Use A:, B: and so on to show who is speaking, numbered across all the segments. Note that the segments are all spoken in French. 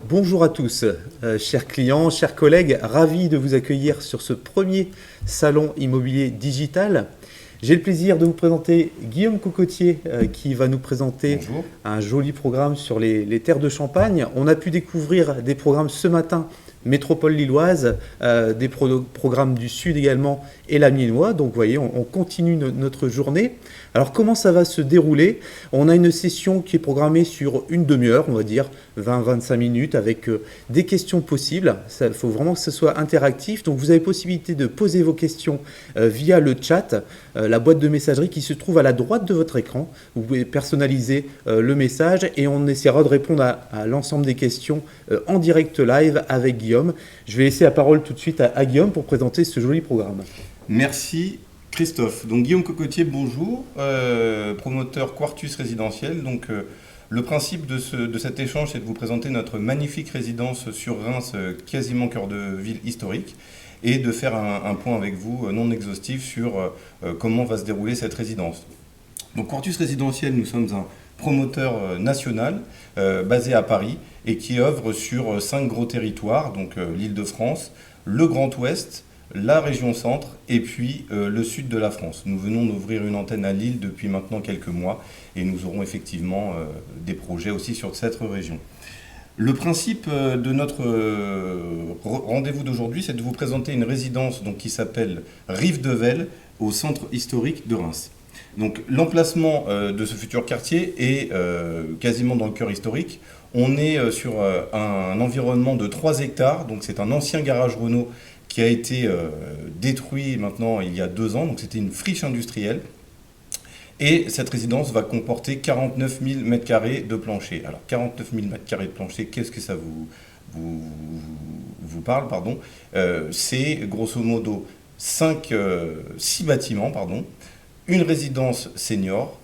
A: Bonjour à tous, chers clients, chers collègues, ravi de vous accueillir sur ce premier salon immobilier digital. J'ai le plaisir de vous présenter Guillaume Cocotier qui va nous présenter
B: Bonjour.
A: un joli programme sur les terres de Champagne. On a pu découvrir des programmes ce matin, Métropole lilloise, des programmes du Sud également et la Miennois. Donc vous voyez, on continue notre journée. Alors comment ça va se dérouler? On a une session qui est programmée sur une demi-heure, on va dire 20-25 minutes, avec des questions possibles. Il faut vraiment que ce soit interactif. Donc vous avez possibilité de poser vos questions via le chat, la boîte de messagerie qui se trouve à la droite de votre écran. Vous pouvez personnaliser le message et on essaiera de répondre à l'ensemble des questions en direct live avec Guillaume. Je vais laisser la parole tout de suite à Guillaume pour présenter ce joli programme.
B: Merci Christophe. Donc Guillaume Cocotier, bonjour, promoteur Quartus résidentiel. Donc le principe de cet échange, c'est de vous présenter notre magnifique résidence sur Reims, quasiment cœur de ville historique, et de faire un point avec vous non exhaustif sur comment va se dérouler cette résidence. Donc Quartus résidentiel, nous sommes un promoteur national basé à Paris et qui œuvre sur 5 gros territoires, donc l'Île-de-France, le Grand Ouest, la région centre et puis le sud de la France. Nous venons d'ouvrir une antenne à Lille depuis maintenant quelques mois et nous aurons effectivement des projets aussi sur cette région. Le principe de notre rendez-vous d'aujourd'hui, c'est de vous présenter une résidence donc, qui s'appelle Rive de Vesle au centre historique de Reims. Donc l'emplacement de ce futur quartier est quasiment dans le cœur historique. On est sur un environnement de 3 hectares, donc c'est un ancien garage Renault qui a été détruit maintenant il y a 2 ans, donc c'était une friche industrielle. Et cette résidence va comporter 49 000 m² de plancher. Alors 49 000 m² de plancher, qu'est-ce que ça vous parle, pardon. C'est grosso modo 6 bâtiments, pardon, une résidence senior,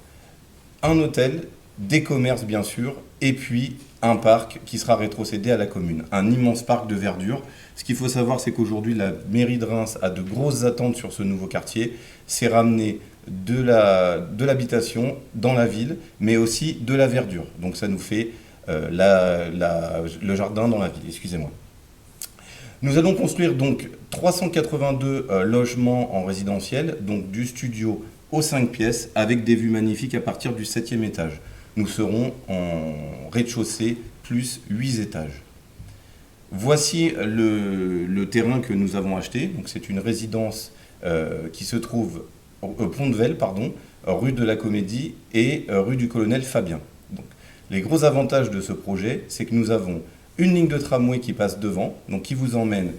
B: un hôtel, des commerces bien sûr, et puis un parc qui sera rétrocédé à la commune. Un immense parc de verdure. Ce qu'il faut savoir, c'est qu'aujourd'hui, la mairie de Reims a de grosses attentes sur ce nouveau quartier. C'est ramener de l'habitation dans la ville, mais aussi de la verdure. Donc ça nous fait le jardin dans la ville, excusez-moi. Nous allons construire donc 382 logements en résidentiel, donc du studio aux 5 pièces, avec des vues magnifiques à partir du 7e étage. Nous serons en rez-de-chaussée plus 8 étages. Voici le terrain que nous avons acheté. Donc c'est une résidence qui se trouve au Pont de Vesle, rue de la Comédie et rue du Colonel Fabien. Donc, les gros avantages de ce projet, c'est que nous avons une ligne de tramway qui passe devant, donc qui vous emmène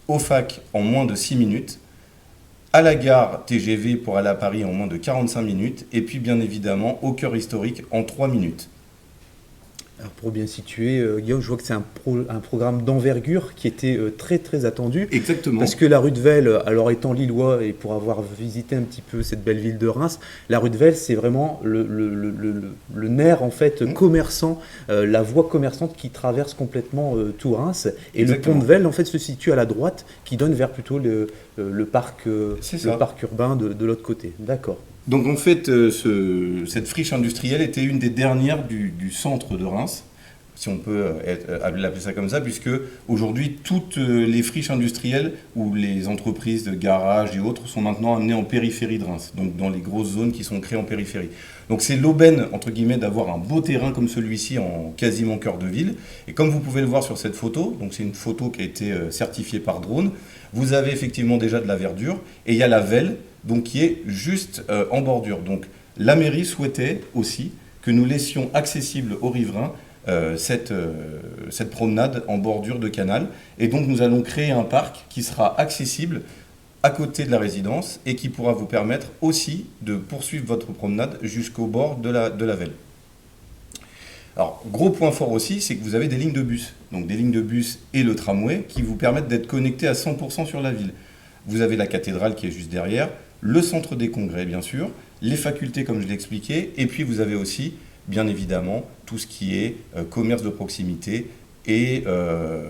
B: au FAC en moins de 6 minutes, à la gare TGV pour aller à Paris en moins de 45 minutes, et puis bien évidemment au cœur historique en 3 minutes.
A: Alors pour bien situer, Guillaume, je vois que c'est un programme d'envergure qui était très très attendu.
B: Exactement.
A: Parce que la rue de Vesle, alors étant lillois et pour avoir visité un petit peu cette belle ville de Reims, la rue de Vesle c'est vraiment le nerf en fait commerçant, la voie commerçante qui traverse complètement tout Reims. Et
B: Exactement.
A: le pont de Vesle en fait se situe à la droite qui donne vers plutôt le parc urbain de l'autre côté. D'accord.
B: Donc en fait, cette friche industrielle était une des dernières du centre de Reims, si on peut l'appeler ça comme ça, puisque aujourd'hui, toutes les friches industrielles ou les entreprises de garage et autres sont maintenant amenées en périphérie de Reims, donc dans les grosses zones qui sont créées en périphérie. Donc c'est l'aubaine, entre guillemets, d'avoir un beau terrain comme celui-ci en quasiment cœur de ville. Et comme vous pouvez le voir sur cette photo, donc c'est une photo qui a été certifiée par drone, vous avez effectivement déjà de la verdure et il y a la Vesle, donc qui est juste en bordure. Donc la mairie souhaitait aussi que nous laissions accessible aux riverains cette promenade en bordure de canal. Et donc nous allons créer un parc qui sera accessible à côté de la résidence et qui pourra vous permettre aussi de poursuivre votre promenade jusqu'au bord de la Vesle. Alors, gros point fort aussi, c'est que vous avez des lignes de bus. Donc des lignes de bus et le tramway qui vous permettent d'être connectés à 100% sur la ville. Vous avez la cathédrale qui est juste derrière, le centre des congrès bien sûr, les facultés comme je l'ai expliqué, et puis vous avez aussi, bien évidemment, tout ce qui est commerce de proximité et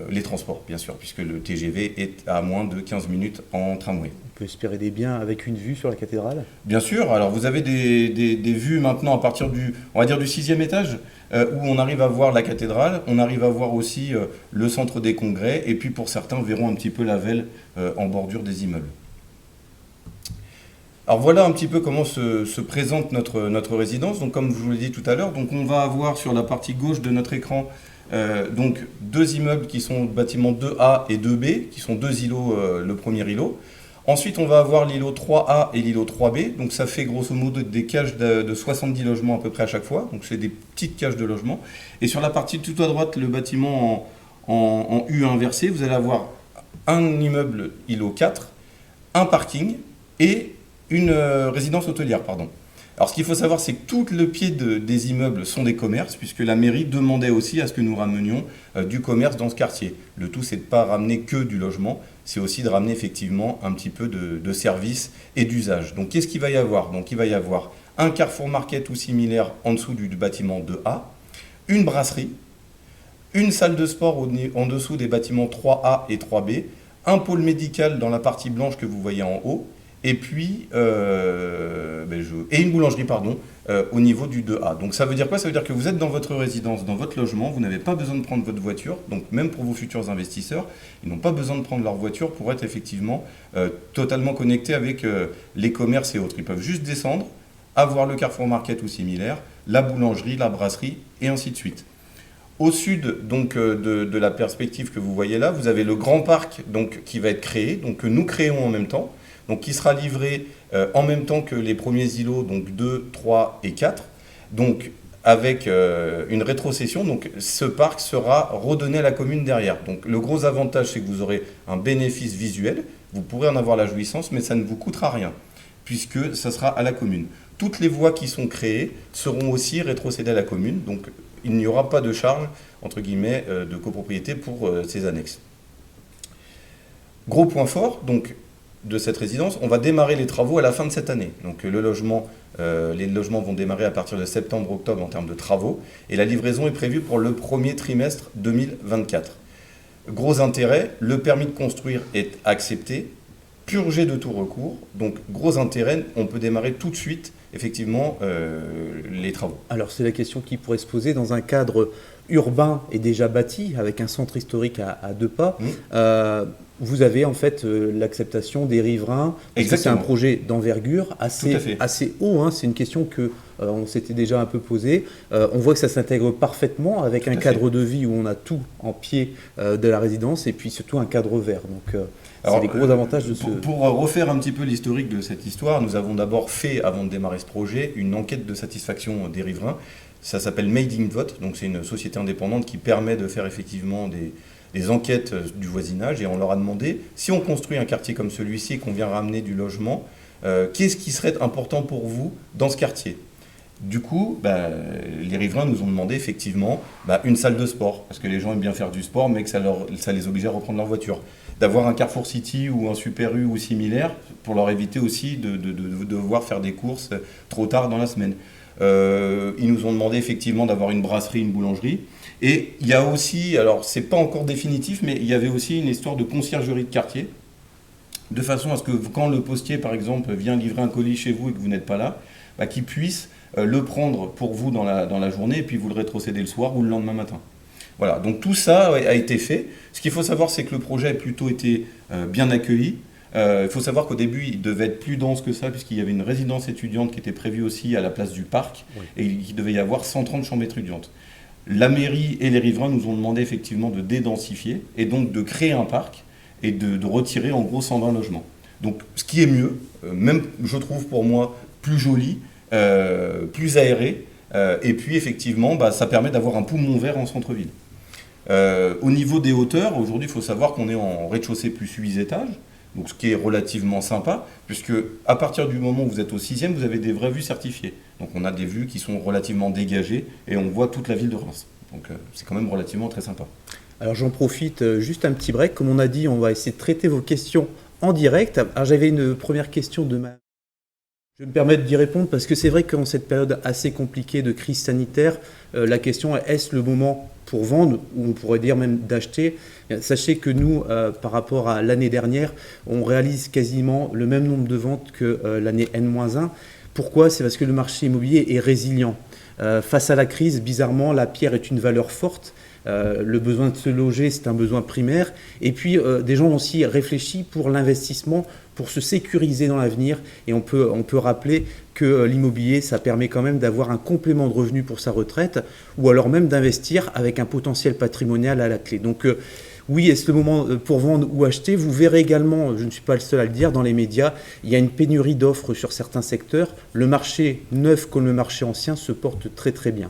B: les transports, bien sûr, puisque le TGV est à moins de 15 minutes en tramway.
A: On peut espérer des biens avec une vue sur la cathédrale?
B: Bien sûr, alors vous avez des vues maintenant à partir on va dire du 6e étage, où on arrive à voir la cathédrale, on arrive à voir aussi le centre des congrès, et puis pour certains verront un petit peu la Vesle en bordure des immeubles. Alors voilà un petit peu comment se présente notre résidence. Donc comme je vous l'ai dit tout à l'heure, donc on va avoir sur la partie gauche de notre écran donc deux immeubles qui sont bâtiments 2A et 2B, qui sont deux îlots, le premier îlot. Ensuite, on va avoir l'îlot 3A et l'îlot 3B. Donc ça fait grosso modo des cages de 70 logements à peu près à chaque fois. Donc c'est des petites cages de logement. Et sur la partie tout à droite, le bâtiment en U inversé, vous allez avoir un immeuble îlot 4, un parking et une résidence hôtelière, pardon. Alors ce qu'il faut savoir, c'est que tout le pied des immeubles sont des commerces, puisque la mairie demandait aussi à ce que nous ramenions du commerce dans ce quartier. Le tout, c'est de ne pas ramener que du logement, c'est aussi de ramener effectivement un petit peu de services et d'usage. Donc qu'est-ce qu'il va y avoir? Donc il va y avoir un Carrefour Market ou similaire en dessous du bâtiment 2A, une brasserie, une salle de sport en dessous des bâtiments 3A et 3B, un pôle médical dans la partie blanche que vous voyez en haut, et puis une boulangerie au niveau du 2A. Donc ça veut dire quoi? Ça veut dire que vous êtes dans votre résidence, dans votre logement, vous n'avez pas besoin de prendre votre voiture, donc même pour vos futurs investisseurs, ils n'ont pas besoin de prendre leur voiture pour être effectivement totalement connectés avec les commerces et autres. Ils peuvent juste descendre, avoir le Carrefour Market ou similaire, la boulangerie, la brasserie, et ainsi de suite. Au sud donc, de la perspective que vous voyez là, vous avez le grand parc donc, qui va être créé, donc, que nous créons en même temps, donc, qui sera livré en même temps que les premiers îlots, donc 2, 3 et 4, donc avec une rétrocession. Donc ce parc sera redonné à la commune derrière. Donc le gros avantage, c'est que vous aurez un bénéfice visuel, vous pourrez en avoir la jouissance, mais ça ne vous coûtera rien, puisque ça sera à la commune. Toutes les voies qui sont créées seront aussi rétrocédées à la commune, donc il n'y aura pas de charge, entre guillemets, de copropriété pour ces annexes. Gros point fort, donc, de cette résidence, on va démarrer les travaux à la fin de cette année. Donc les logements vont démarrer à partir de septembre-octobre en termes de travaux, et la livraison est prévue pour le premier trimestre 2024. Gros intérêt, le permis de construire est accepté, purgé de tout recours, donc gros intérêt, on peut démarrer tout de suite effectivement les travaux.
A: Alors c'est la question qui pourrait se poser dans un cadre urbain et déjà bâti, avec un centre historique à 2 pas. Vous avez en fait l'acceptation des riverains, parce que c'est un projet d'envergure assez haut, hein. C'est une question que on s'était déjà un peu posée. On voit que ça s'intègre parfaitement avec un cadre de vie où on a tout en pied de la résidence, et puis surtout un cadre vert. Donc c'est les gros avantages de ce...
B: Pour refaire un petit peu l'historique de cette histoire, nous avons d'abord fait, avant de démarrer ce projet, une enquête de satisfaction des riverains. Ça s'appelle Made in Vote, donc c'est une société indépendante qui permet de faire effectivement des enquêtes du voisinage, et on leur a demandé, si on construit un quartier comme celui-ci et qu'on vient ramener du logement, qu'est-ce qui serait important pour vous dans ce quartier? Du coup, les riverains nous ont demandé effectivement une salle de sport, parce que les gens aiment bien faire du sport, mais que ça les oblige à reprendre leur voiture. D'avoir un Carrefour City ou un Super U ou similaire, pour leur éviter aussi de devoir faire des courses trop tard dans la semaine. Ils nous ont demandé effectivement d'avoir une brasserie, une boulangerie. Et il y a aussi, alors c'est pas encore définitif, mais il y avait aussi une histoire de conciergerie de quartier, de façon à ce que quand le postier, par exemple, vient livrer un colis chez vous et que vous n'êtes pas là, qu'il puisse le prendre pour vous dans la journée et puis vous le rétrocéder le soir ou le lendemain matin. Voilà, donc tout ça a été fait. Ce qu'il faut savoir, c'est que le projet a plutôt été bien accueilli. Il faut savoir qu'au début, il devait être plus dense que ça, puisqu'il y avait une résidence étudiante qui était prévue aussi à la place du parc, et il devait y avoir 130 chambres étudiantes. La mairie et les riverains nous ont demandé effectivement de dédensifier, et donc de créer un parc, et de retirer en gros 120 logements. Donc ce qui est mieux, même je trouve pour moi plus joli, plus aéré, et puis effectivement ça permet d'avoir un poumon vert en centre-ville. Au niveau des hauteurs, aujourd'hui il faut savoir qu'on est en rez-de-chaussée plus 8 étages, donc ce qui est relativement sympa, puisque à partir du moment où vous êtes au 6e, vous avez des vraies vues certifiées. Donc on a des vues qui sont relativement dégagées et on voit toute la ville de Reims. Donc c'est quand même relativement très sympa.
A: Alors j'en profite, juste un petit break. Comme on a dit, on va essayer de traiter vos questions en direct. Alors j'avais une première question de Je me permets d'y répondre parce que c'est vrai qu'en cette période assez compliquée de crise sanitaire, la question est, est-ce le moment pour vendre, ou on pourrait dire même d'acheter? Sachez que nous, par rapport à l'année dernière, on réalise quasiment le même nombre de ventes que l'année N-1. Pourquoi? C'est parce que le marché immobilier est résilient. Face à la crise, bizarrement, la pierre est une valeur forte. Le besoin de se loger, c'est un besoin primaire. Et puis, des gens ont aussi réfléchi pour l'investissement, pour se sécuriser dans l'avenir. Et on peut rappeler que l'immobilier, ça permet quand même d'avoir un complément de revenu pour sa retraite, ou alors même d'investir avec un potentiel patrimonial à la clé. Donc, oui, est-ce le moment pour vendre ou acheter? Vous verrez également, je ne suis pas le seul à le dire, dans les médias, il y a une pénurie d'offres sur certains secteurs. Le marché neuf comme le marché ancien se porte très très bien.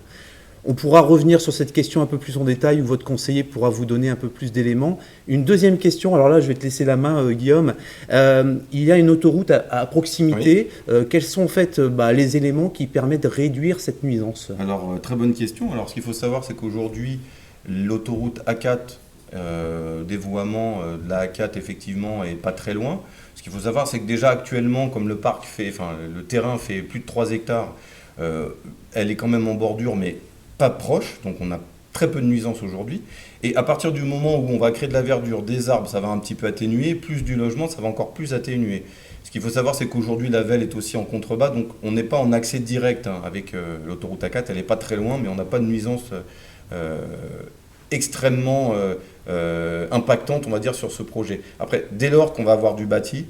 A: On pourra revenir sur cette question un peu plus en détail, où votre conseiller pourra vous donner un peu plus d'éléments. Une deuxième question, alors là je vais te laisser la main Guillaume. Il y a une autoroute à proximité. Oui. Quels sont en fait les éléments qui permettent de réduire cette nuisance?
B: Alors très bonne question. Alors ce qu'il faut savoir, c'est qu'aujourd'hui l'autoroute A4, dévoiement de la A4 effectivement est pas très loin. Ce qu'il faut savoir, c'est que déjà actuellement, comme le terrain fait plus de 3 hectares, elle est quand même en bordure, mais pas proche, donc on a très peu de nuisances aujourd'hui. Et à partir du moment où on va créer de la verdure, des arbres, ça va un petit peu atténuer, plus du logement, ça va encore plus atténuer. Ce qu'il faut savoir, c'est qu'aujourd'hui, la Vesle est aussi en contrebas, donc on n'est pas en accès direct avec l'autoroute A4, elle n'est pas très loin, mais on n'a pas de nuisance extrêmement impactante, on va dire, sur ce projet. Après, dès lors qu'on va avoir du bâti,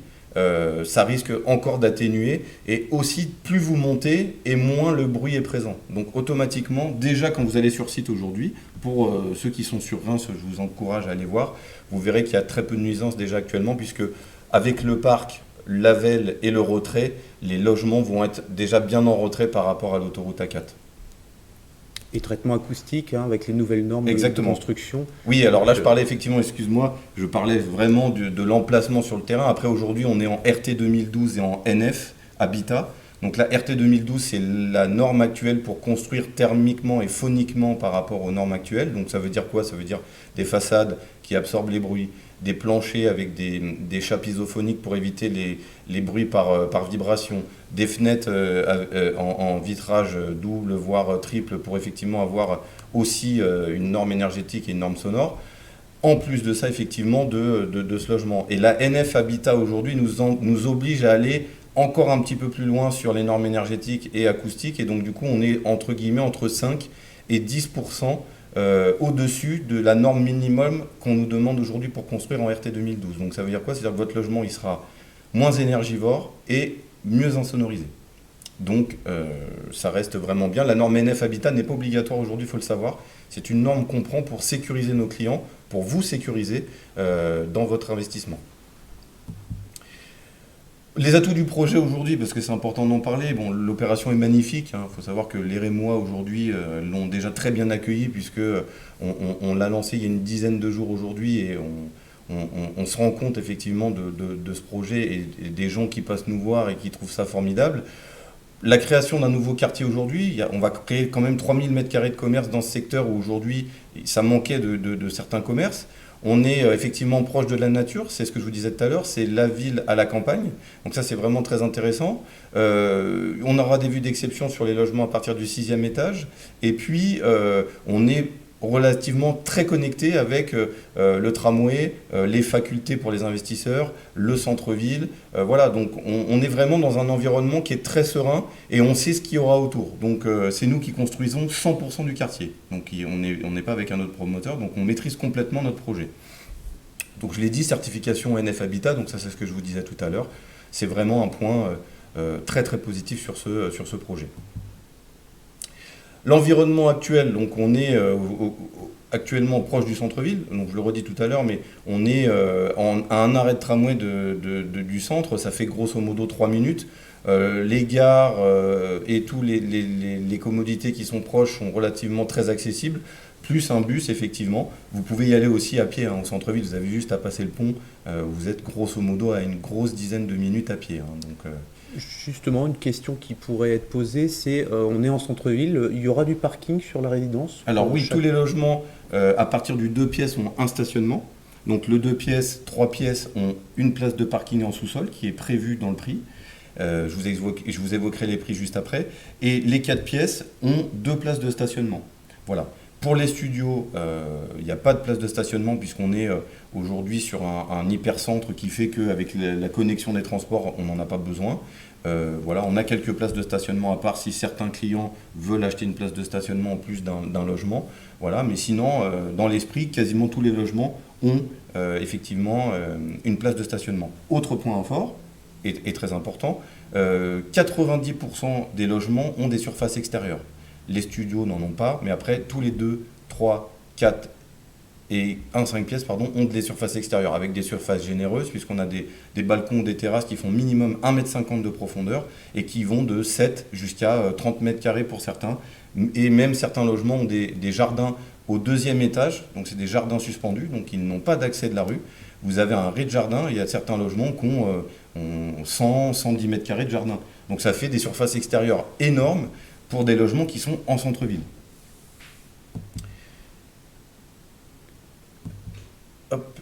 B: ça risque encore d'atténuer, et aussi plus vous montez et moins le bruit est présent. Donc automatiquement, déjà quand vous allez sur site aujourd'hui, pour ceux qui sont sur Reims, je vous encourage à aller voir, vous verrez qu'il y a très peu de nuisances déjà actuellement, puisque avec le parc, la Vesle et le retrait, les logements vont être déjà bien en retrait par rapport à l'autoroute A4.
A: Et traitement acoustique, avec les nouvelles normes de construction.
B: Oui, alors là, je parlais effectivement, excuse-moi, je parlais vraiment de l'emplacement sur le terrain. Après, aujourd'hui, on est en RT 2012 et en NF, Habitat. Donc la RT 2012, c'est la norme actuelle pour construire thermiquement et phoniquement par rapport aux normes actuelles. Donc ça veut dire quoi? Ça veut dire des façades qui absorbent les bruits, des planchers avec des chapes isophoniques pour éviter les bruits par vibration, des fenêtres en vitrage double, voire triple, pour effectivement avoir aussi une norme énergétique et une norme sonore. En plus de ça, effectivement, de ce logement. Et la NF Habitat aujourd'hui nous oblige à aller encore un petit peu plus loin sur les normes énergétiques et acoustiques. Et donc du coup, on est entre guillemets entre 5 et 10% au-dessus de la norme minimum qu'on nous demande aujourd'hui pour construire en RT 2012. Donc ça veut dire quoi? C'est-à-dire que votre logement il sera moins énergivore et mieux insonorisé. Donc ça reste vraiment bien. La norme NF Habitat n'est pas obligatoire aujourd'hui, il faut le savoir. C'est une norme qu'on prend pour sécuriser nos clients, pour vous sécuriser dans votre investissement. Les atouts du projet aujourd'hui, parce que c'est important d'en parler, bon, l'opération est magnifique. Il faut savoir que les Rémois aujourd'hui l'ont déjà très bien accueilli, puisque on l'a lancé il y a une dizaine de jours aujourd'hui, et on se rend compte effectivement de ce projet et des gens qui passent nous voir et qui trouvent ça formidable. La création d'un nouveau quartier aujourd'hui, on va créer quand même 3000 m² de commerce dans ce secteur où aujourd'hui ça manquait de certains commerces. On est effectivement proche de la nature, c'est ce que je vous disais tout à l'heure, c'est la ville à la campagne. Donc ça, c'est vraiment très intéressant. On aura des vues d'exception sur les logements à partir du 6e étage. Et puis, on est relativement très connecté avec le tramway, les facultés pour les investisseurs, le centre-ville. Voilà, donc on est vraiment dans un environnement qui est très serein et on sait ce qu'il y aura autour. Donc c'est nous qui construisons 100% du quartier. Donc on n'est pas avec un autre promoteur, donc on maîtrise complètement notre projet. Donc je l'ai dit, certification NF Habitat, donc ça c'est ce que je vous disais tout à l'heure. C'est vraiment un point très très positif sur ce projet. L'environnement actuel, donc on est actuellement proche du centre-ville, donc je le redis tout à l'heure, mais on est à un arrêt de tramway du centre, ça fait grosso modo 3 minutes. Les gares et tous les commodités qui sont proches sont relativement très accessibles, plus un bus effectivement. Vous pouvez y aller aussi à pied au centre-ville, vous avez juste à passer le pont, vous êtes grosso modo à une grosse dizaine de minutes à pied. Donc,
A: justement, une question qui pourrait être posée, c'est on est en centre-ville, il y aura du parking sur la résidence?
B: Alors oui, tous les logements à partir du 2 pièces ont un stationnement. Donc le 2 pièces, 3 pièces ont une place de parking en sous-sol qui est prévue dans le prix. Je vous évoquerai les prix juste après. Et les 4 pièces ont 2 places de stationnement. Voilà. Pour les studios, il n'y a pas de place de stationnement puisqu'on est aujourd'hui sur un hypercentre qui fait qu'avec la connexion des transports, on n'en a pas besoin. Voilà, on a quelques places de stationnement à part si certains clients veulent acheter une place de stationnement en plus d'un logement. Voilà, mais sinon, dans l'esprit, quasiment tous les logements ont effectivement une place de stationnement. Autre point fort et très important, 90% des logements ont des surfaces extérieures. Les studios n'en ont pas, mais après, tous les 2, 3, 4 et 5 pièces ont des surfaces extérieures, avec des surfaces généreuses, puisqu'on a des balcons, des terrasses qui font minimum 1,50 m de profondeur et qui vont de 7 jusqu'à 30 mètres carrés pour certains. Et même certains logements ont des jardins au 2e étage, donc c'est des jardins suspendus, donc ils n'ont pas d'accès de la rue. Vous avez un rez-de-jardin, il y a certains logements qui ont 100, 110 mètres carrés de jardin. Donc ça fait des surfaces extérieures énormes pour des logements qui sont en centre-ville. Hop.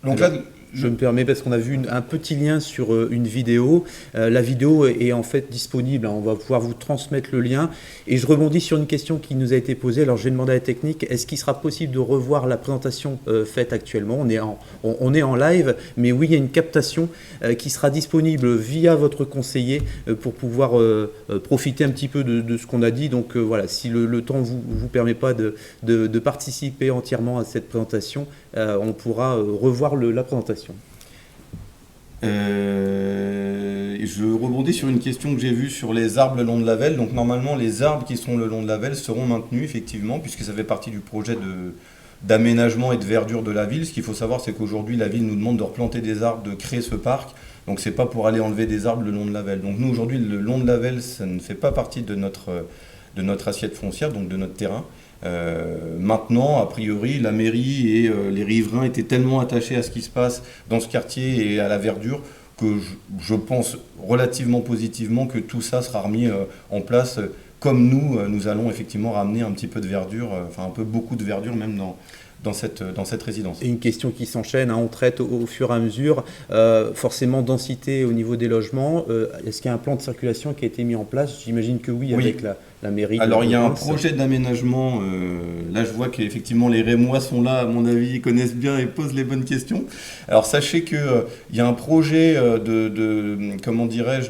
B: Donc
A: alors,
B: là,
A: je me permets parce qu'on a vu un petit lien sur une vidéo. La vidéo est en fait disponible, hein. On va pouvoir vous transmettre le lien. Et je rebondis sur une question qui nous a été posée. Alors j'ai demandé à la technique, est-ce qu'il sera possible de revoir la présentation faite actuellement? On est en live, mais oui, il y a une captation qui sera disponible via votre conseiller pour pouvoir profiter un petit peu de ce qu'on a dit. Donc voilà, si le temps ne vous permet pas de participer entièrement à cette présentation, on pourra revoir la présentation.
B: Je rebondis sur une question que j'ai vue sur les arbres le long de la Velle. Donc normalement, les arbres qui sont le long de la Velle seront maintenus effectivement, puisque ça fait partie du projet d'aménagement et de verdure de la ville. Ce qu'il faut savoir, c'est qu'aujourd'hui, la ville nous demande de replanter des arbres, de créer ce parc. Donc c'est pas pour aller enlever des arbres le long de la Velle. Donc nous, aujourd'hui, le long de la Velle, ça ne fait pas partie de notre assiette foncière, donc de notre terrain. Maintenant, a priori, la mairie et les riverains étaient tellement attachés à ce qui se passe dans ce quartier et à la verdure que je pense relativement positivement que tout ça sera remis en place. Comme nous allons effectivement ramener un petit peu de verdure, enfin un peu beaucoup de verdure même dans cette résidence.
A: Et une question qui s'enchaîne, hein, on traite au fur et à mesure, forcément densité au niveau des logements. Est-ce qu'il y a un plan de circulation qui a été mis en place? J'imagine que oui, avec la mairie.
B: Alors il y a un projet d'aménagement, là je vois qu'effectivement les Rémois sont là, à mon avis, ils connaissent bien et posent les bonnes questions. Alors sachez qu'il y a un projet comment dirais-je,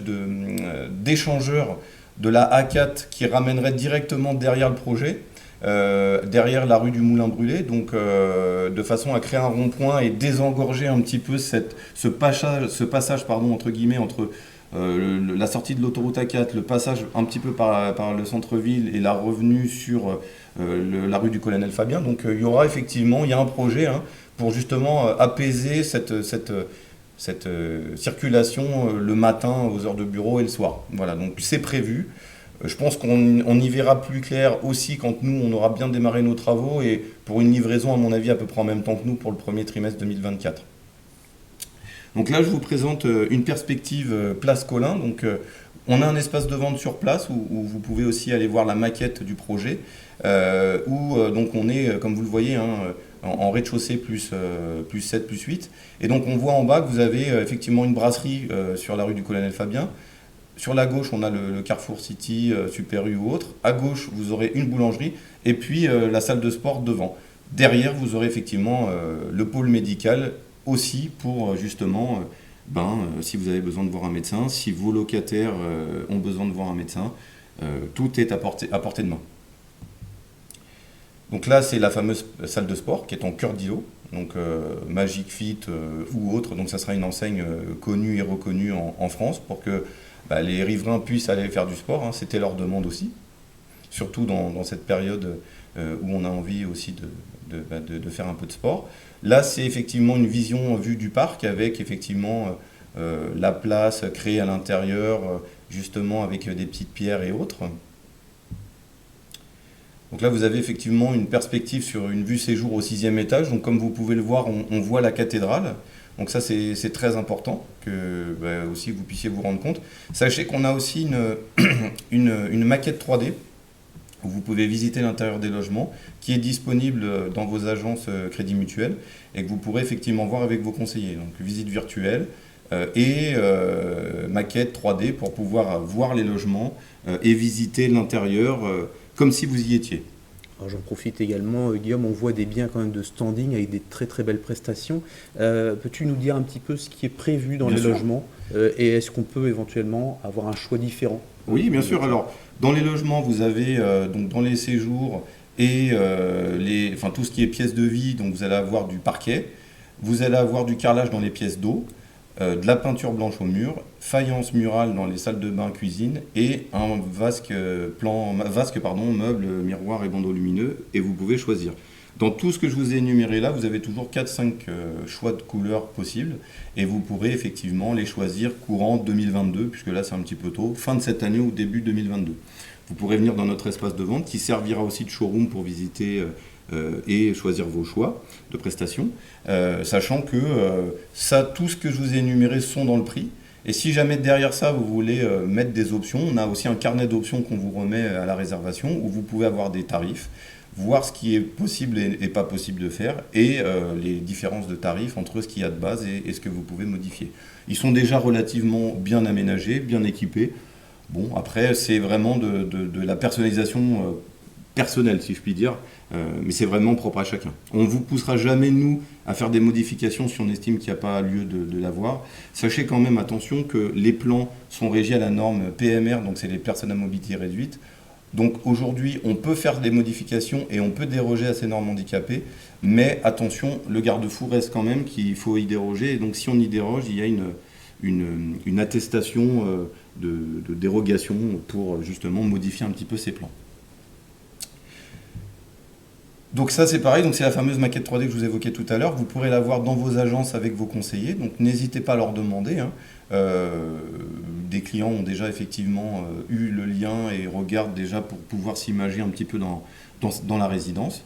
B: d'échangeur de la A4 qui ramènerait directement derrière le projet. Derrière la rue du Moulin Brûlé, donc de façon à créer un rond-point et désengorger un petit peu ce passage entre guillemets, entre la sortie de l'autoroute A4, le passage un petit peu par le centre-ville et la revenue sur la rue du Colonel Fabien. Donc il y a un projet pour justement apaiser cette circulation le matin aux heures de bureau et le soir. Voilà, donc c'est prévu. Je pense qu'on y verra plus clair aussi quand nous, on aura bien démarré nos travaux et pour une livraison, à mon avis, à peu près en même temps que nous pour le premier trimestre 2024. Donc là, je vous présente une perspective Place Colin. Donc, on a un espace de vente sur place où vous pouvez aussi aller voir la maquette du projet, donc on est, comme vous le voyez, en rez-de-chaussée plus 7, plus 8. Et donc, on voit en bas que vous avez effectivement une brasserie sur la rue du Colonel Fabien. Sur la gauche, on a le Carrefour City, Super U ou autre. À gauche, vous aurez une boulangerie et puis la salle de sport devant. Derrière, vous aurez effectivement le pôle médical aussi pour justement, si vous avez besoin de voir un médecin, si vos locataires ont besoin de voir un médecin, tout est à portée de main. Donc là, c'est la fameuse salle de sport qui est en cœur d'îlot, donc Magic Fit ou autre. Donc ça sera une enseigne connue et reconnue en France pour que les riverains puissent aller faire du sport, c'était leur demande aussi, surtout dans cette période où on a envie aussi de faire un peu de sport. Là, c'est effectivement une vision vue du parc avec effectivement la place créée à l'intérieur, justement avec des petites pierres et autres. Donc là, vous avez effectivement une perspective sur une vue séjour au 6e étage. Donc comme vous pouvez le voir, on voit la cathédrale. Donc ça, c'est très important que aussi vous puissiez vous rendre compte. Sachez qu'on a aussi une maquette 3D où vous pouvez visiter l'intérieur des logements qui est disponible dans vos agences Crédit Mutuel et que vous pourrez effectivement voir avec vos conseillers. Donc visite virtuelle, et maquette 3D pour pouvoir voir les logements et visiter l'intérieur comme si vous y étiez.
A: Alors, j'en profite également, Guillaume, on voit des biens quand même de standing avec des très très belles prestations. Peux-tu nous dire un petit peu ce qui est prévu dans
B: Bien
A: les
B: sûr.
A: logements et est-ce qu'on peut éventuellement avoir un choix différent?
B: Oui, bien sûr. Alors, dans les logements, vous avez donc dans les séjours et enfin, tout ce qui est pièces de vie, donc vous allez avoir du parquet, vous allez avoir du carrelage dans les pièces d'eau, de la peinture blanche au mur, faïence murale dans les salles de bain, cuisine et un vasque, meubles, miroirs et bandeaux lumineux, et vous pouvez choisir. Dans tout ce que je vous ai énuméré là, vous avez toujours 4-5 choix de couleurs possibles et vous pourrez effectivement les choisir courant 2022, puisque là c'est un petit peu tôt, fin de cette année ou début 2022. Vous pourrez venir dans notre espace de vente qui servira aussi de showroom pour visiter et choisir vos choix de prestations, sachant que tout ce que je vous ai énuméré sont dans le prix. Et si jamais derrière ça, vous voulez mettre des options, on a aussi un carnet d'options qu'on vous remet à la réservation où vous pouvez avoir des tarifs, voir ce qui est possible et pas possible de faire et les différences de tarifs entre ce qu'il y a de base et ce que vous pouvez modifier. Ils sont déjà relativement bien aménagés, bien équipés. Bon, après, c'est vraiment de la personnalisation personnelle, si je puis dire, mais c'est vraiment propre à chacun. On ne vous poussera jamais, nous, à faire des modifications si on estime qu'il n'y a pas lieu de l'avoir. Sachez quand même, attention, que les plans sont régis à la norme PMR, donc c'est les personnes à mobilité réduite. Donc aujourd'hui, on peut faire des modifications et on peut déroger à ces normes handicapées, mais attention, le garde-fou reste quand même qu'il faut y déroger. Et donc si on y déroge, il y a une attestation de dérogation pour justement modifier un petit peu ces plans. Donc ça c'est pareil, donc c'est la fameuse maquette 3D que je vous évoquais tout à l'heure. Vous pourrez la voir dans vos agences avec vos conseillers, donc n'hésitez pas à leur demander. Des clients ont déjà effectivement eu le lien et regardent déjà pour pouvoir s'imager un petit peu dans la résidence.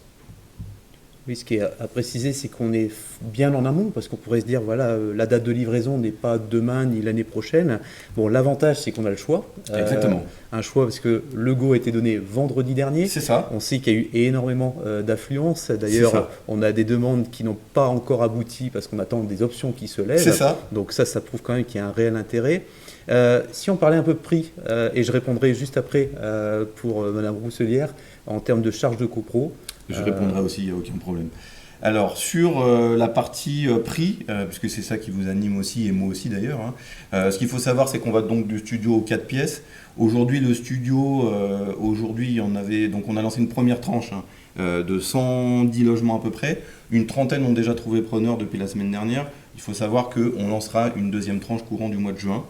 A: Oui, ce qui est à préciser, c'est qu'on est bien en amont, parce qu'on pourrait se dire, voilà, la date de livraison n'est pas demain ni l'année prochaine. Bon, l'avantage, c'est qu'on a le choix.
B: Exactement.
A: Un choix, parce que le go a été donné vendredi dernier.
B: C'est ça.
A: On sait qu'il y a eu énormément d'affluence. D'ailleurs, on a des demandes qui n'ont pas encore abouti, parce qu'on attend des options qui se lèvent.
B: C'est ça.
A: Donc ça prouve quand même qu'il y a un réel intérêt. Si on parlait un peu de prix, et je répondrai juste après pour Madame Rousselière, en termes de charges de copro.
B: Je répondrai aussi, il n'y a aucun problème. Alors, sur la partie prix, puisque c'est ça qui vous anime aussi, et moi aussi d'ailleurs, ce qu'il faut savoir, c'est qu'on va donc du studio aux 4 pièces. Aujourd'hui, le studio, donc on a lancé une première tranche de 110 logements à peu près. Une trentaine ont déjà trouvé preneur depuis la semaine dernière. Il faut savoir qu'on lancera une deuxième tranche courant du mois de juin.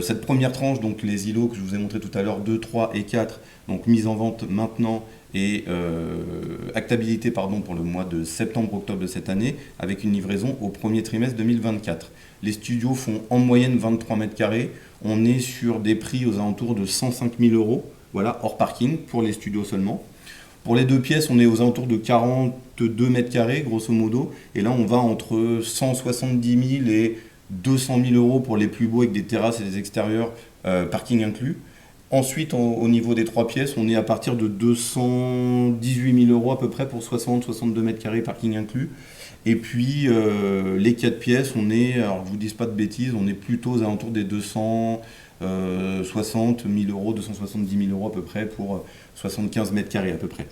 B: Cette première tranche, donc les îlots que je vous ai montré tout à l'heure, 2, 3 et 4, donc mise en vente maintenant et actabilité pour le mois de septembre-octobre de cette année, avec une livraison au premier trimestre 2024. Les studios font en moyenne 23 mètres carrés. On est sur des prix aux alentours de 105 000 €, voilà, hors parking, pour les studios seulement. Pour les 2 pièces, on est aux alentours de 42 mètres carrés, grosso modo. Et là, on va entre 170 000 et 200 000 € pour les plus beaux, avec des terrasses et des extérieurs, parking inclus. Ensuite, au niveau des 3 pièces, on est à partir de 218 000 € à peu près pour 60-62 mètres carrés, parking inclus. Et puis, les 4 pièces, on est, alors je ne vous dis pas de bêtises, on est plutôt aux alentours des 260 000 €, 270 000 € à peu près pour 75 mètres carrés à peu près.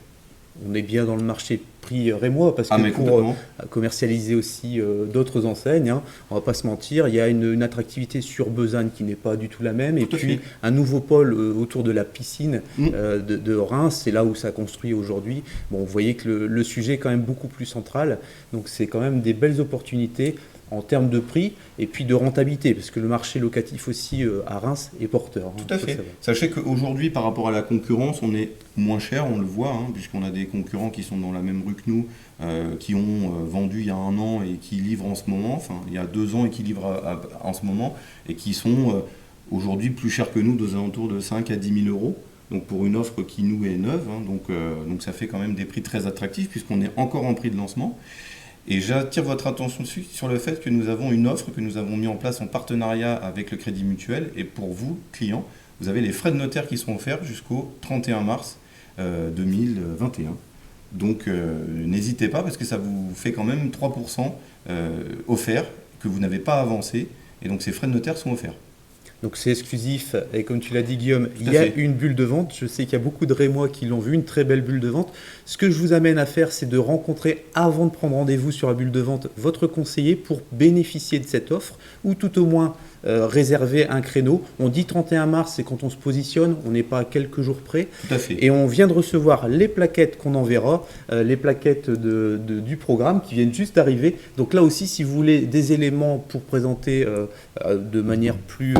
A: On est bien dans le marché prix rémois, parce que pour commercialiser aussi d'autres enseignes, on ne va pas se mentir, il y a une attractivité sur Besançon qui n'est pas du tout la même, et puis un nouveau pôle autour de la piscine de Reims, c'est là où ça construit aujourd'hui. Bon, vous voyez que le sujet est quand même beaucoup plus central, donc c'est quand même des belles opportunités en termes de prix et puis de rentabilité, parce que le marché locatif aussi à Reims est porteur.
B: Tout à fait. Sachez qu'aujourd'hui, par rapport à la concurrence, on est moins cher, on le voit, puisqu'on a des concurrents qui sont dans la même rue que nous, qui ont vendu il y a 1 an et qui livrent en ce moment, enfin il y a 2 ans et qui livrent en ce moment, et qui sont aujourd'hui plus chers que nous, aux alentours de 5 à 10 000 €. Donc pour une offre qui nous est neuve, donc ça fait quand même des prix très attractifs, puisqu'on est encore en prix de lancement. Et j'attire votre attention sur le fait que nous avons une offre que nous avons mis en place en partenariat avec le Crédit Mutuel. Et pour vous, clients, vous avez les frais de notaire qui sont offerts jusqu'au 31 mars 2021. Donc n'hésitez pas, parce que ça vous fait quand même 3% offerts que vous n'avez pas avancé Et donc ces frais de notaire sont offerts.
A: Donc c'est exclusif, et comme tu l'as dit Guillaume,
B: Tout
A: il
B: à
A: y a
B: fait.
A: une bulle de vente. Je sais qu'il y a beaucoup de Rémois qui l'ont vu, une très belle bulle de vente. Ce que je vous amène à faire, c'est de rencontrer, avant de prendre rendez-vous sur la bulle de vente, votre conseiller pour bénéficier de cette offre, ou tout au moins réserver un créneau. On dit 31 mars, c'est quand on se positionne, on n'est pas à quelques jours près.
B: Tout à fait.
A: Et on vient de recevoir les plaquettes qu'on enverra, les plaquettes du programme qui viennent juste d'arriver. Donc là aussi, si vous voulez des éléments pour présenter de manière plus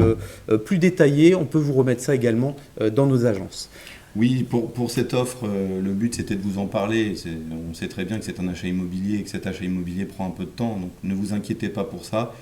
A: détaillée, on peut vous remettre ça également dans nos agences.
B: Oui, pour cette offre, le but c'était de vous en parler. On sait très bien que c'est un achat immobilier et que cet achat immobilier prend un peu de temps. Donc ne vous inquiétez pas pour ça.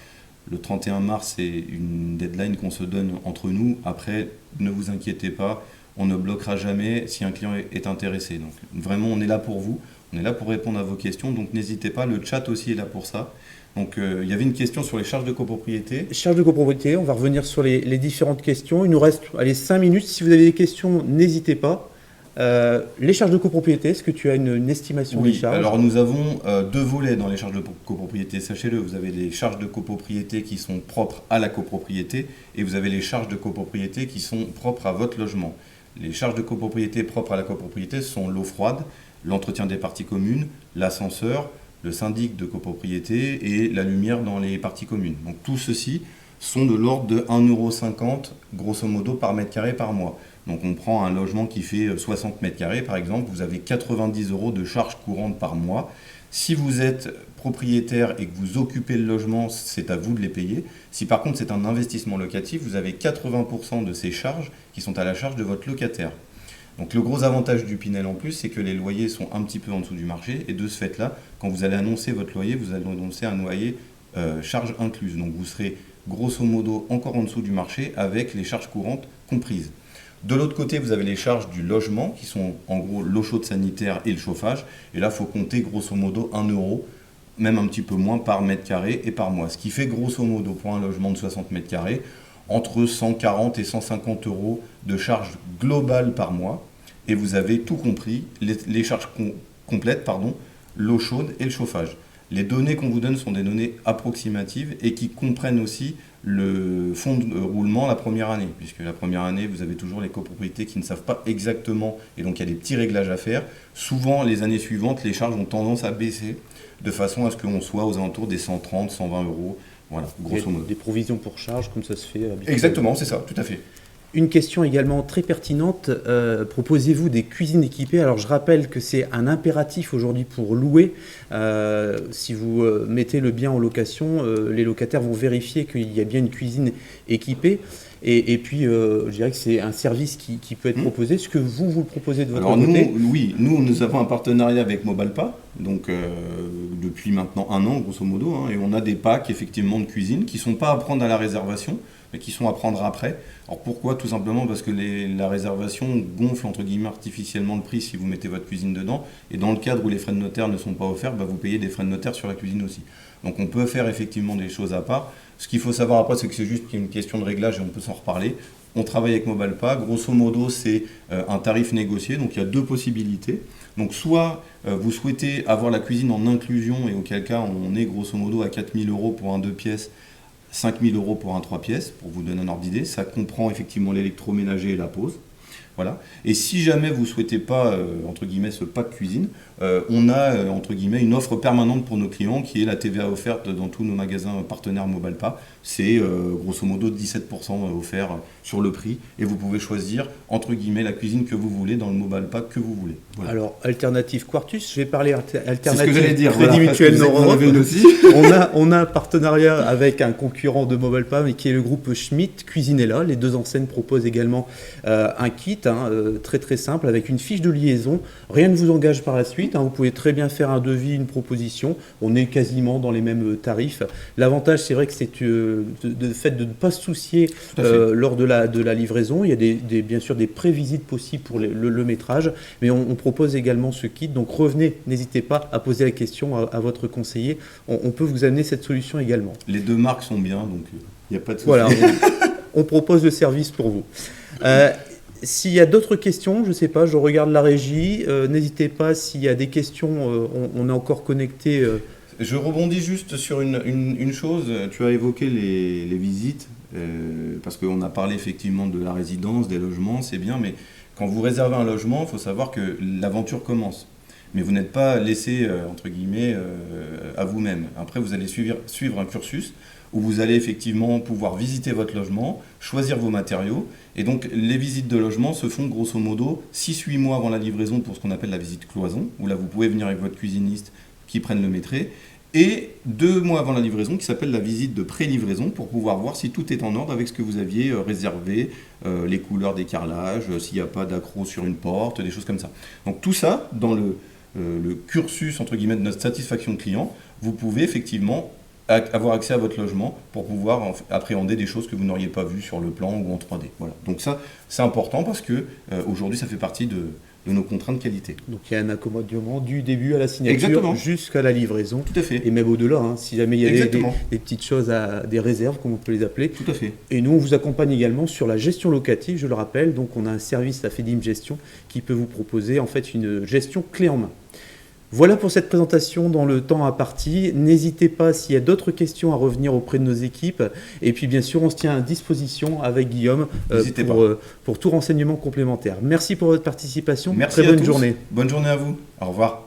B: Le 31 mars, c'est une deadline qu'on se donne entre nous. Après, ne vous inquiétez pas, on ne bloquera jamais si un client est intéressé. Donc vraiment, on est là pour vous, on est là pour répondre à vos questions. Donc n'hésitez pas, le chat aussi est là pour ça. Donc il y avait une question sur les charges de copropriété.
A: Charges de copropriété, on va revenir sur les différentes questions. Il nous reste 5 minutes. Si vous avez des questions, n'hésitez pas. Les charges de copropriété, est-ce que tu as une estimation des
B: Oui,
A: charges?
B: alors nous avons deux volets dans les charges de copropriété. Sachez-le, vous avez les charges de copropriété qui sont propres à la copropriété et vous avez les charges de copropriété qui sont propres à votre logement. Les charges de copropriété propres à la copropriété sont l'eau froide, l'entretien des parties communes, l'ascenseur, le syndic de copropriété et la lumière dans les parties communes. Donc tout ceci sont de l'ordre de 1,50 € grosso modo par mètre carré par mois. Donc on prend un logement qui fait 60 mètres carrés par exemple, vous avez 90 € de charges courantes par mois. Si vous êtes propriétaire et que vous occupez le logement, c'est à vous de les payer. Si par contre c'est un investissement locatif, vous avez 80% de ces charges qui sont à la charge de votre locataire. Donc le gros avantage du Pinel en plus, c'est que les loyers sont un petit peu en dessous du marché et de ce fait-là, quand vous allez annoncer votre loyer, vous allez annoncer un loyer charge incluse. Donc vous serez grosso modo encore en dessous du marché avec les charges courantes comprises. De l'autre côté, vous avez les charges du logement qui sont en gros l'eau chaude sanitaire et le chauffage. Et là, il faut compter grosso modo 1 €, même un petit peu moins par mètre carré et par mois. Ce qui fait grosso modo pour un logement de 60 mètres carrés entre 140 et 150 € de charges globales par mois. Et vous avez tout compris, les charges complètes, l'eau chaude et le chauffage. Les données qu'on vous donne sont des données approximatives et qui comprennent aussi le fonds de roulement la première année, puisque la première année, vous avez toujours les copropriétés qui ne savent pas exactement, et donc il y a des petits réglages à faire. Souvent, les années suivantes, les charges ont tendance à baisser, de façon à ce qu'on soit aux alentours des 130, 120 €, voilà, grosso modo.
A: Des provisions pour charges, comme ça se fait habituellement.
B: Exactement, c'est ça, tout à fait.
A: Une question également très pertinente, proposez-vous des cuisines équipées? Alors je rappelle que c'est un impératif aujourd'hui pour louer. Si vous mettez le bien en location, les locataires vont vérifier qu'il y a bien une cuisine équipée. Et puis je dirais que c'est un service qui peut être proposé. Est-ce que vous le proposez de votre côté?
B: Nous avons un partenariat avec Mobalpa, donc depuis maintenant 1 an grosso modo, et on a des packs effectivement de cuisine qui ne sont pas à prendre à la réservation, mais qui sont à prendre après. Alors pourquoi? Tout simplement parce que la réservation gonfle entre guillemets artificiellement le prix si vous mettez votre cuisine dedans. Et dans le cadre où les frais de notaire ne sont pas offerts, vous payez des frais de notaire sur la cuisine aussi. Donc on peut faire effectivement des choses à part. Ce qu'il faut savoir après, c'est que c'est juste une question de réglage et on peut s'en reparler. On travaille avec Mobalpa. Grosso modo, c'est un tarif négocié. Donc il y a deux possibilités. Donc soit vous souhaitez avoir la cuisine en inclusion et auquel cas on est grosso modo à 4 000 € pour un 2 pièces, 5 000 € pour un 3 pièces, pour vous donner un ordre d'idée. Ça comprend effectivement l'électroménager et la pause. Voilà. Et si jamais vous ne souhaitez pas, entre guillemets, ce pack cuisine, on a, entre guillemets, une offre permanente pour nos clients qui est la TVA offerte dans tous nos magasins partenaires Mobalpa. C'est grosso modo 17% offert sur le prix et vous pouvez choisir, entre guillemets, la cuisine que vous voulez dans le Mobalpa que vous voulez. Voilà.
A: Alors, Alternative Quartus, je vais parler Alternative
B: C'est ce que j'allais dire,
A: Crédit Mutuel Nord-Europe.
B: aussi.
A: on a un partenariat avec un concurrent de Mobalpa, mais qui est le groupe Schmitt Cuisinella. Les deux enseignes proposent également un kit très très simple avec une fiche de liaison. Rien ne vous engage par la suite. Vous pouvez très bien faire un devis, une proposition. On est quasiment dans les mêmes tarifs. L'avantage, c'est vrai que c'est le fait de ne pas se soucier lors de la livraison. Il y a bien sûr des prévisites possibles pour le métrage, mais on propose également ce kit. Donc revenez, n'hésitez pas à poser la question à votre conseiller. On peut vous amener cette solution également.
B: Les deux marques sont bien, donc il n'y a pas de souci.
A: Voilà, on propose le service pour vous. S'il y a d'autres questions, je ne sais pas, je regarde la régie. N'hésitez pas, s'il y a des questions, on est encore connecté.
B: Je rebondis juste sur une chose. Tu as évoqué les visites, parce qu'on a parlé effectivement de la résidence, des logements, c'est bien, mais quand vous réservez un logement, il faut savoir que l'aventure commence. Mais vous n'êtes pas laissé, entre guillemets, à vous-même. Après, vous allez suivre un cursus où vous allez effectivement pouvoir visiter votre logement, choisir vos matériaux. Et donc, les visites de logement se font grosso modo 6-8 mois avant la livraison pour ce qu'on appelle la visite cloison, où là, vous pouvez venir avec votre cuisiniste qui prenne le métré, et 2 mois avant la livraison qui s'appelle la visite de pré-livraison pour pouvoir voir si tout est en ordre avec ce que vous aviez réservé, les couleurs des carrelages, s'il n'y a pas d'accroc sur une porte, des choses comme ça. Donc tout ça, dans le cursus entre guillemets de notre satisfaction client, vous pouvez effectivement avoir accès à votre logement pour pouvoir appréhender des choses que vous n'auriez pas vues sur le plan ou en 3D. Voilà. Donc ça, c'est important parce que aujourd'hui, ça fait partie de nos contraintes qualité.
A: Donc il y a un accommodement du début à la signature
B: Exactement.
A: Jusqu'à la livraison.
B: Tout à fait.
A: Et même au-delà, hein, si jamais il y a
B: Exactement.
A: des petites choses, des réserves, comme on peut les appeler.
B: Tout à fait.
A: Et nous, on vous accompagne également sur la gestion locative, je le rappelle. Donc on a un service, la Fedim Gestion, qui peut vous proposer en fait une gestion clé en main. Voilà pour cette présentation dans le temps imparti. N'hésitez pas s'il y a d'autres questions à revenir auprès de nos équipes. Et puis bien sûr, on se tient à disposition avec Guillaume pour tout renseignement complémentaire. Merci pour votre participation.
B: Merci
A: Très
B: à
A: bonne
B: tous.
A: journée.
B: Bonne journée à vous. Au revoir.